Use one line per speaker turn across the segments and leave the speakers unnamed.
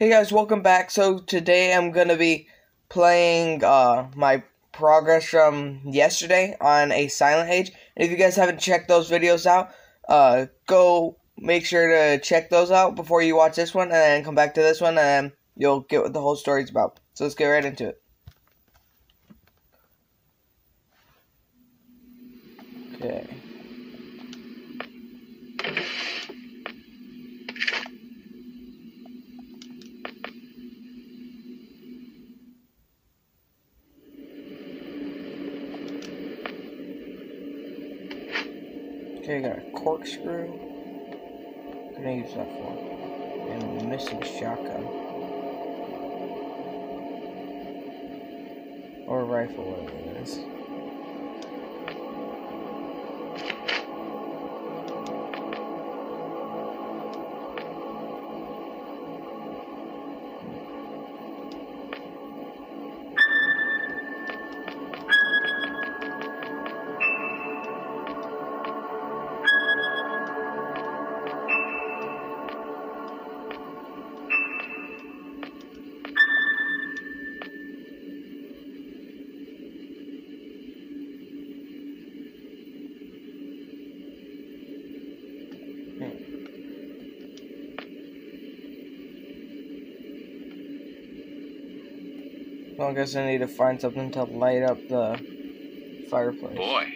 Hey guys, welcome back. So today I'm gonna be playing my progress from yesterday on a Silent Age. And if you guys haven't checked those videos out, go make sure to check those out before you watch this one, and then come back to this one, and you'll get what the whole story's about. So let's get right into it. Okay. Okay, I got a corkscrew. What can I use that for? And a missing shotgun. Or a rifle, whatever it is. Well, I guess I need to find something to light up the fireplace.
Boy.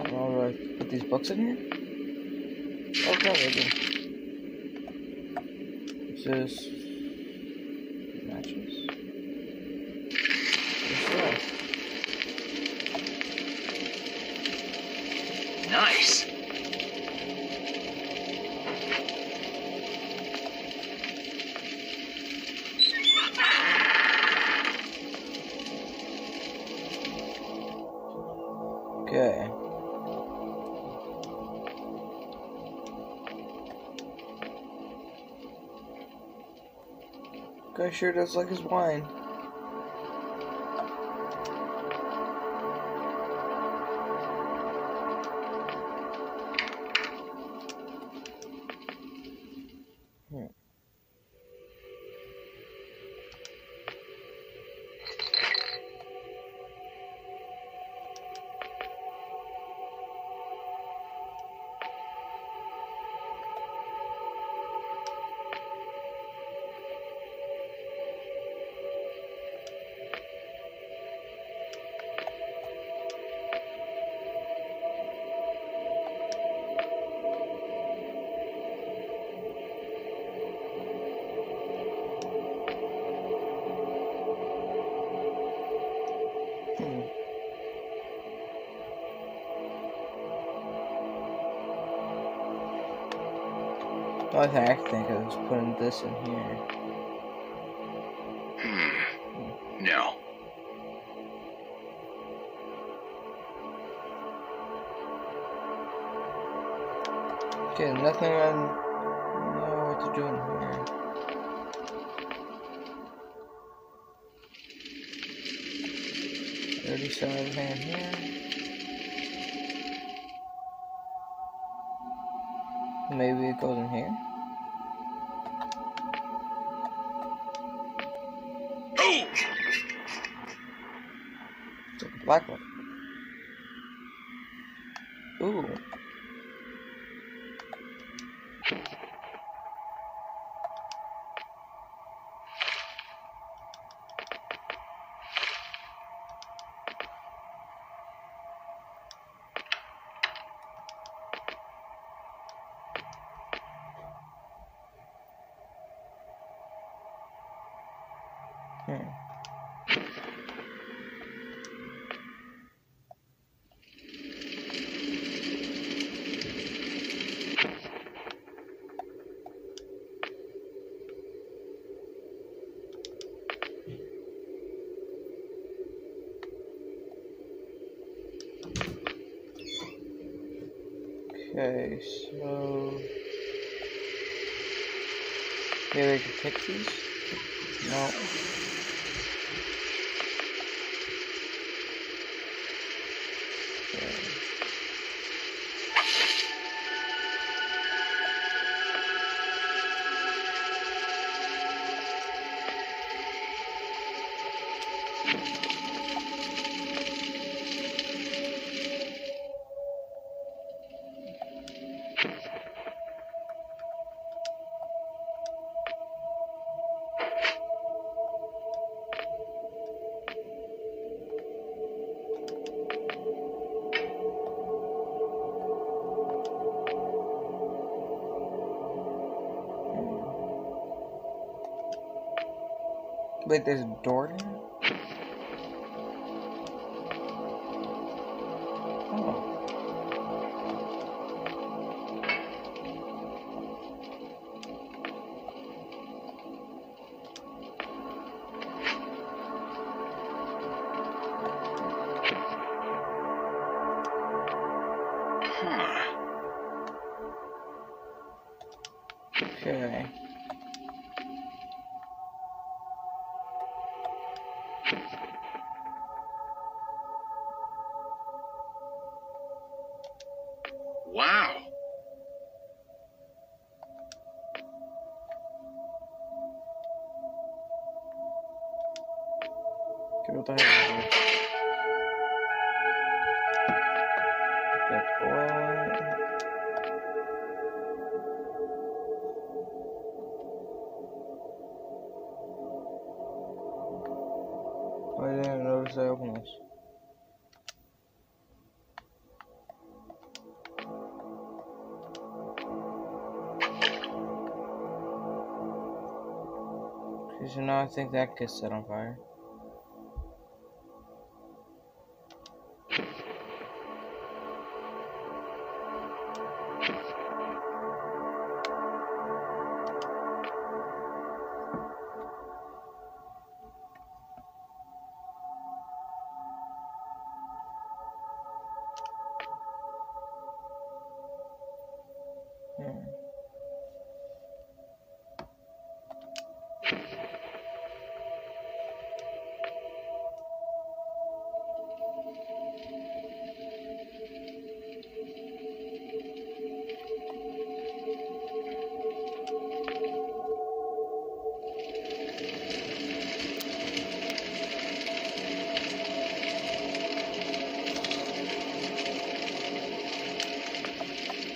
Do I put these books in here? Okay, I do. This is matches.
Nice.
Okay. Guy sure does like his wine. I think I was putting this in here.
No.
Okay, nothing I know what to do in here. Already saw everything in here. Maybe it goes in here.
Oh!
It's like a black one. Ooh. Okay, so maybe I can pick these? No. Okay. Wait, there's a door here? Oh. Okay.
Wow.
Okay, what the heck is this? Okay, cool. I didn't notice I opened this. Okay, so now I think that gets set on fire.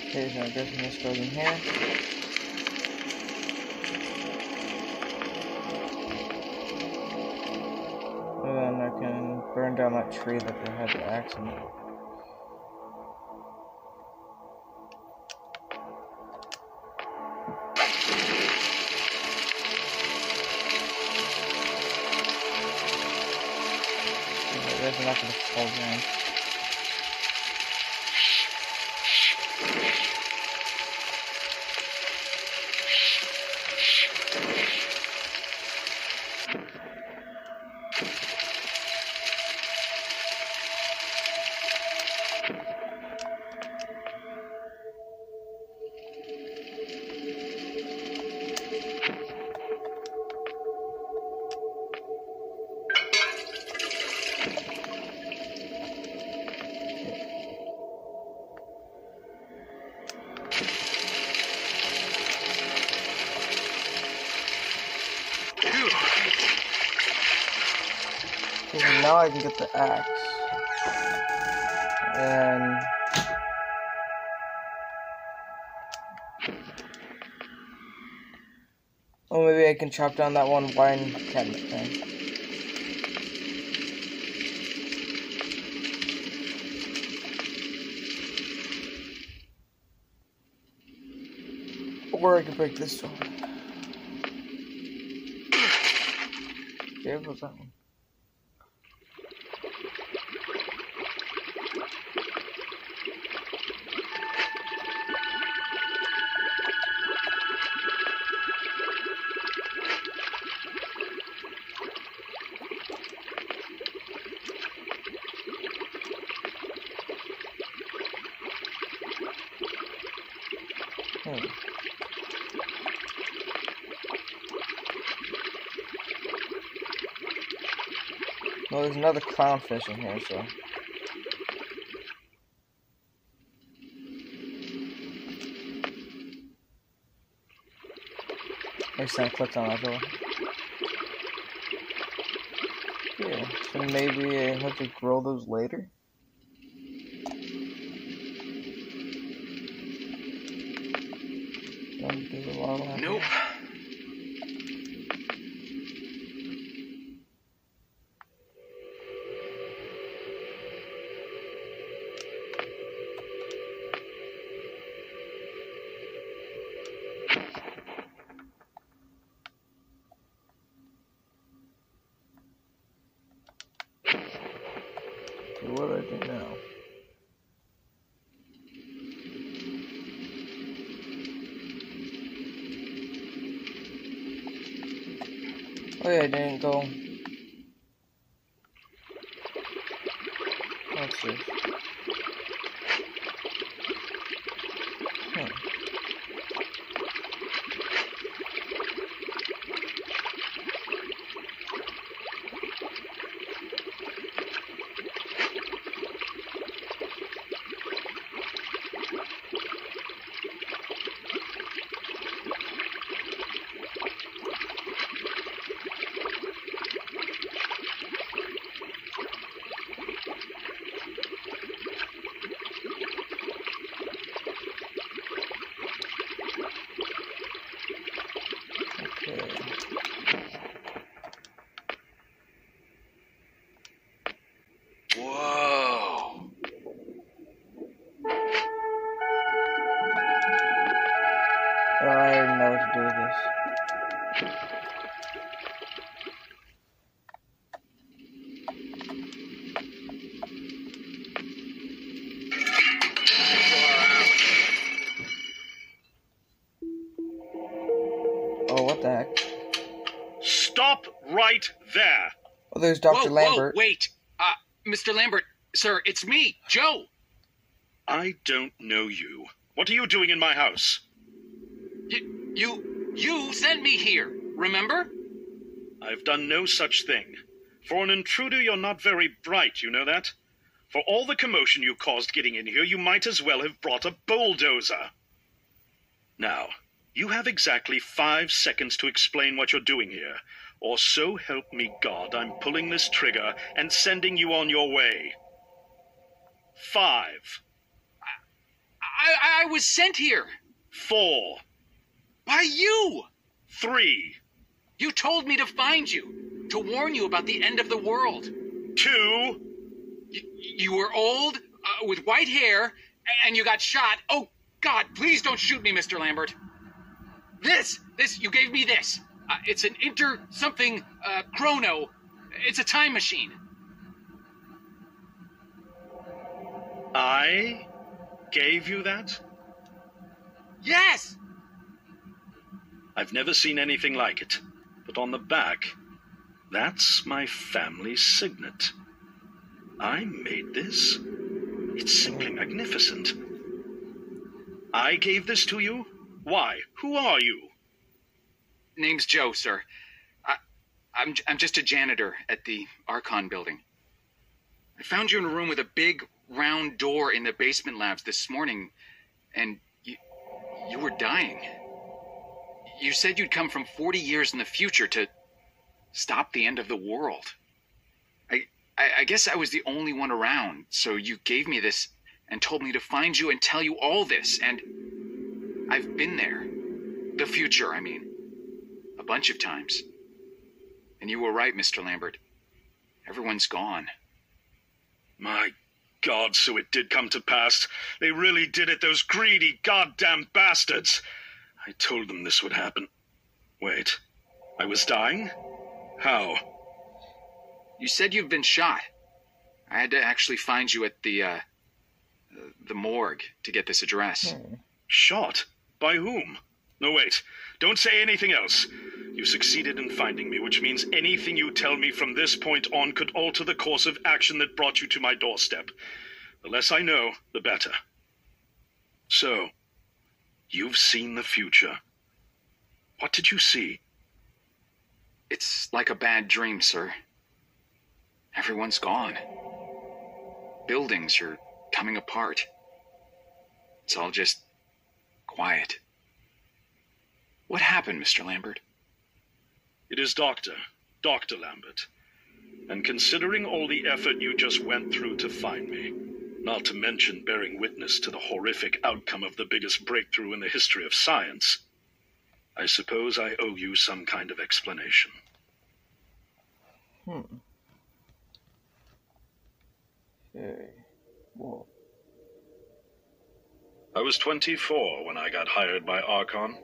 Okay, so I'm guessing this goes in here. And then I can burn down that tree that they had the axe in it. Okay, that's not gonna fall down. Okay, now I can get the axe. And oh, maybe I can chop down that one wine cabinet thing. Or I can break this door. Okay, what's that one? Well, there's another clownfish in here, so. Next time I clicked on that door. Yeah, so maybe I have to grow those later.
Nope.
What do I do now? Oh yeah, I didn't go. Let's see.
Whoa.
I already know what to do with this. Oh, what the heck?
Stop right there.
Oh, there's Dr. Lambert.
Whoa, wait. Mr. Lambert, sir, it's me, Joe.
I don't know you. What are you doing in my house?
You sent me here, remember?
I've done no such thing. For an intruder, you're not very bright, you know that? For all the commotion you caused getting in here, you might as well have brought a bulldozer. Now, you have exactly 5 seconds to explain what you're doing here, or so help me God, I'm pulling this trigger and sending you on your way. 5.
I was sent here.
4.
By you.
3.
You told me to find you, to warn you about the end of the world.
2.
You were old, with white hair, and you got shot. Oh, God, please don't shoot me, Mr. Lambert. This, you gave me this. It's an chrono. It's a time machine.
I gave you that?
Yes!
I've never seen anything like it. But on the back, that's my family's signet. I made this. It's simply magnificent. I gave this to you? Why? Who are you?
Name's Joe, sir. I'm just a janitor at the Archon building. I found you in a room with a big round door in the basement labs this morning, and you were dying. You said you'd come from 40 years in the future to stop the end of the world. I guess I was the only one around, so you gave me this and told me to find you and tell you all this, and I've been there. The future, I mean. A bunch of times. And you were right, Mr. Lambert. Everyone's gone.
My God, so it did come to pass. They really did it, those greedy goddamn bastards. I told them this would happen. Wait, I was dying? How?
You said you've been shot. I had to actually find you at the morgue to get this address.
Shot? By whom? No, wait. Don't say anything else. You succeeded in finding me, which means anything you tell me from this point on could alter the course of action that brought you to my doorstep. The less I know, the better. So, You've seen the future. What did you see?
It's like a bad dream, sir. Everyone's gone. Buildings are coming apart. It's all just quiet. What happened, Mr. Lambert?
It is Dr. Lambert. And considering all the effort you just went through to find me, not to mention bearing witness to the horrific outcome of the biggest breakthrough in the history of science, I suppose I owe you some kind of explanation.
Okay. Whoa.
I was 24 when I got hired by Archon,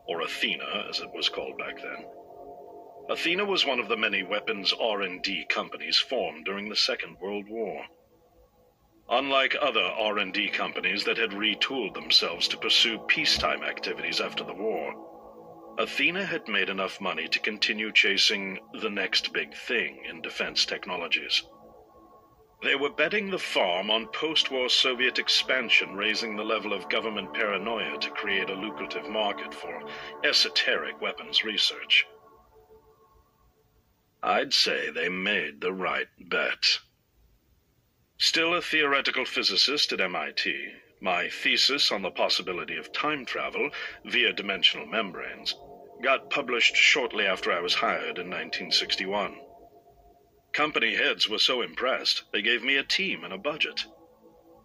or Athena as it was called back then. Athena was one of the many weapons R&D companies formed during the Second World War. Unlike other R&D companies that had retooled themselves to pursue peacetime activities after the war, Athena had made enough money to continue chasing the next big thing in defense technologies. They were betting the farm on post-war Soviet expansion, raising the level of government paranoia to create a lucrative market for esoteric weapons research. I'd say they made the right bet. Still a theoretical physicist at MIT, my thesis on the possibility of time travel via dimensional membranes got published shortly after I was hired in 1961. Company heads were so impressed, they gave me a team and a budget.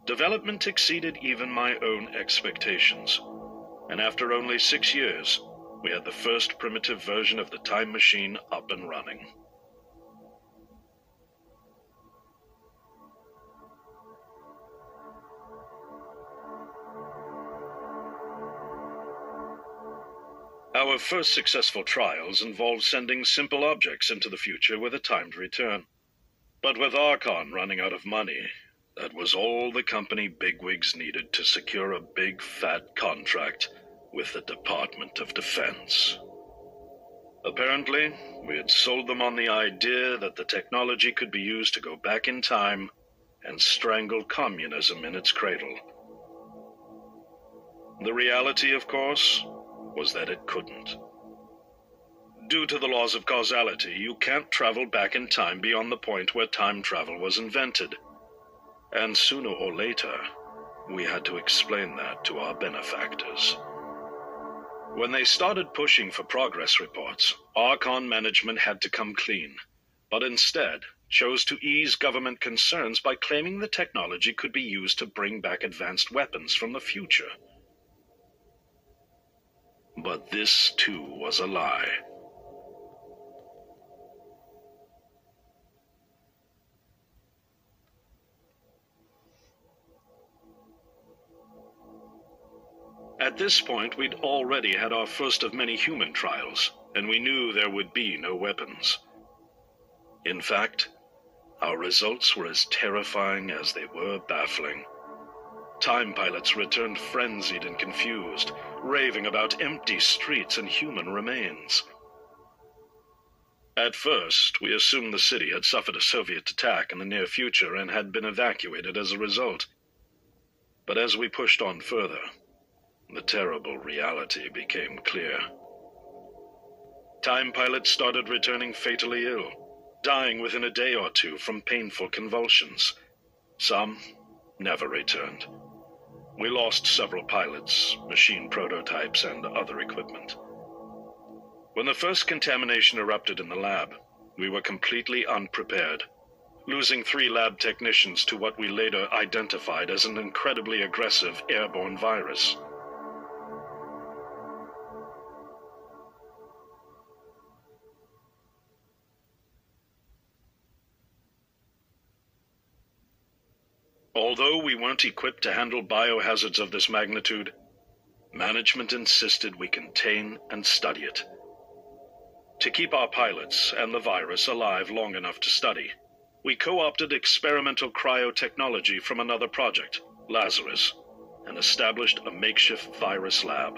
Development exceeded even my own expectations, and after only 6 years, we had the first primitive version of the time machine up and running. Our first successful trials involved sending simple objects into the future with a timed return. But with Archon running out of money, that was all the company bigwigs needed to secure a big fat contract with the Department of Defense. Apparently, we had sold them on the idea that the technology could be used to go back in time and strangle communism in its cradle. The reality, of course, was that it couldn't. Due to the laws of causality, you can't travel back in time beyond the point where time travel was invented. And sooner or later, we had to explain that to our benefactors. When they started pushing for progress reports, Archon management had to come clean, but instead chose to ease government concerns by claiming the technology could be used to bring back advanced weapons from the future. But this, too, was a lie. At this point, we'd already had our first of many human trials, and we knew there would be no weapons. In fact, our results were as terrifying as they were baffling. Time pilots returned frenzied and confused, raving about empty streets and human remains. At first, we assumed the city had suffered a Soviet attack in the near future and had been evacuated as a result. But as we pushed on further, the terrible reality became clear. Time pilots started returning fatally ill, dying within a day or two from painful convulsions. Some never returned. We lost several pilots, machine prototypes, and other equipment. When the first contamination erupted in the lab, we were completely unprepared, losing 3 lab technicians to what we later identified as an incredibly aggressive airborne virus. Although we weren't equipped to handle biohazards of this magnitude, management insisted we contain and study it. To keep our pilots and the virus alive long enough to study, we co-opted experimental cryotechnology from another project, Lazarus, and established a makeshift virus lab.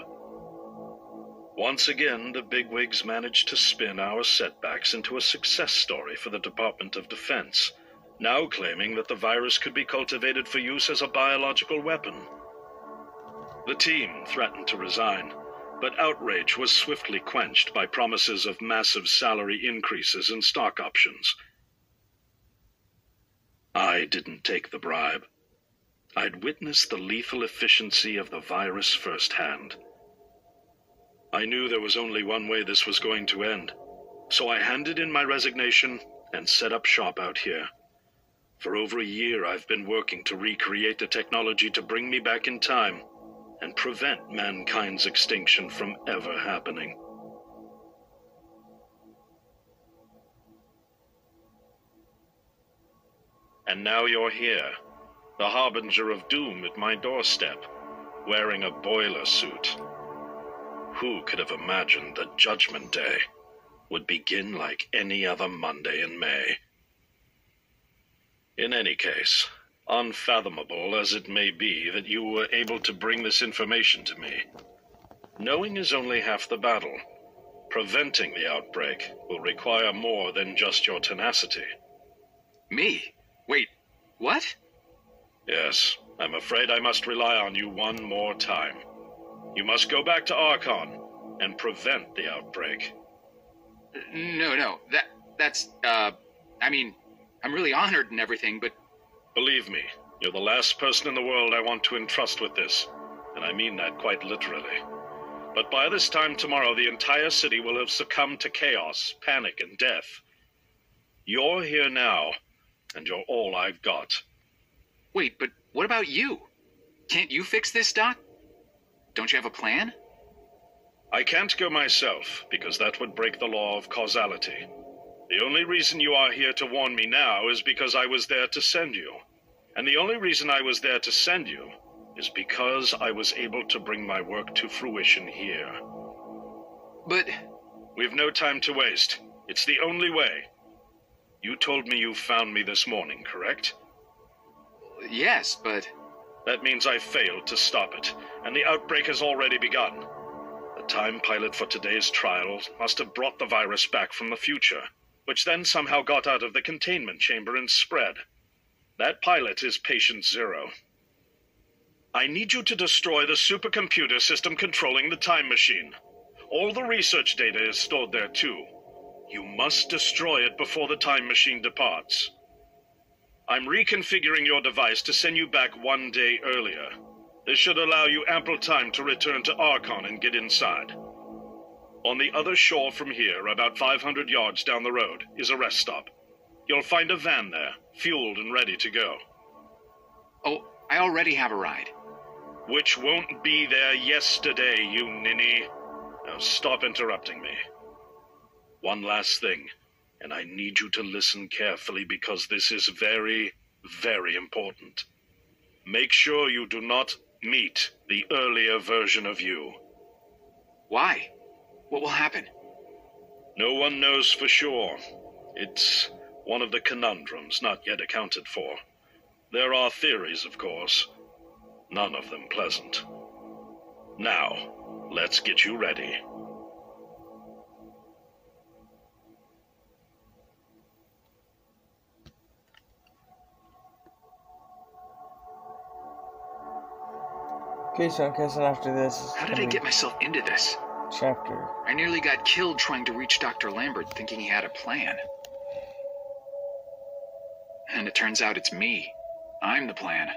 Once again, the bigwigs managed to spin our setbacks into a success story for the Department of Defense, now claiming that the virus could be cultivated for use as a biological weapon. The team threatened to resign, but outrage was swiftly quenched by promises of massive salary increases and stock options. I didn't take the bribe. I'd witnessed the lethal efficiency of the virus firsthand. I knew there was only one way this was going to end, so I handed in my resignation and set up shop out here. For over a year, I've been working to recreate the technology to bring me back in time and prevent mankind's extinction from ever happening. And now you're here, the harbinger of doom at my doorstep, wearing a boiler suit. Who could have imagined that Judgment Day would begin like any other Monday in May? In any case, unfathomable as it may be that you were able to bring this information to me, knowing is only half the battle. Preventing the outbreak will require more than just your tenacity.
Me? Wait, what?
Yes, I'm afraid I must rely on you one more time. You must go back to Archon and prevent the outbreak.
No, that's, I mean, I'm really honored and everything, but...
Believe me, you're the last person in the world I want to entrust with this, and I mean that quite literally. But by this time tomorrow, the entire city will have succumbed to chaos, panic, and death. You're here now, and you're all I've got.
Wait, but what about you? Can't you fix this, Doc? Don't you have a plan?
I can't go myself, because that would break the law of causality. The only reason you are here to warn me now is because I was there to send you. And the only reason I was there to send you is because I was able to bring my work to fruition here.
But...
We've no time to waste. It's the only way. You told me you found me this morning, correct?
Yes, but...
That means I failed to stop it, and the outbreak has already begun. The time pilot for today's trial must have brought the virus back from the future, which then somehow got out of the containment chamber and spread. That pilot is Patient Zero. I need you to destroy the supercomputer system controlling the time machine. All the research data is stored there too. You must destroy it before the time machine departs. I'm reconfiguring your device to send you back 1 day earlier. This should allow you ample time to return to Archon and get inside. On the other shore from here, about 500 yards down the road, is a rest stop. You'll find a van there, fueled and ready to go.
Oh, I already have a ride.
Which won't be there yesterday, you ninny. Now stop interrupting me. One last thing, and I need you to listen carefully because this is very, very important. Make sure you do not meet the earlier version of you.
Why? What will happen?
No one knows for sure. It's one of the conundrums not yet accounted for. There are theories, of course. None of them pleasant. Now, let's get you ready.
Okay, so I'm guessing after this...
How did I get myself into this?
Chapter.
I nearly got killed trying to reach Dr. Lambert, thinking he had a plan. And it turns out it's me. I'm the plan.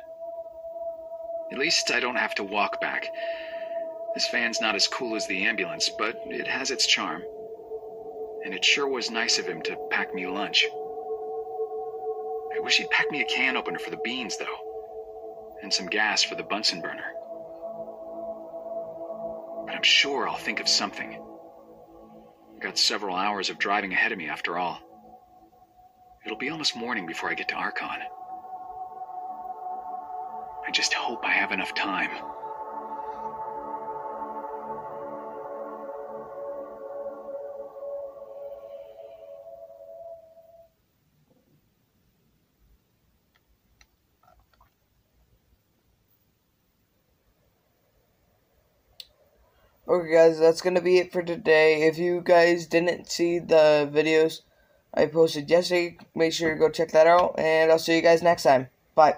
At least I don't have to walk back. This van's not as cool as the ambulance, but it has its charm. And it sure was nice of him to pack me lunch. I wish he'd packed me a can opener for the beans, though. And some gas for the Bunsen burner. But I'm sure I'll think of something. I've got several hours of driving ahead of me after all. It'll be almost morning before I get to Archon. I just hope I have enough time.
Okay guys, that's gonna be it for today. If you guys didn't see the videos I posted yesterday, make sure you go check that out, and I'll see you guys next time. Bye.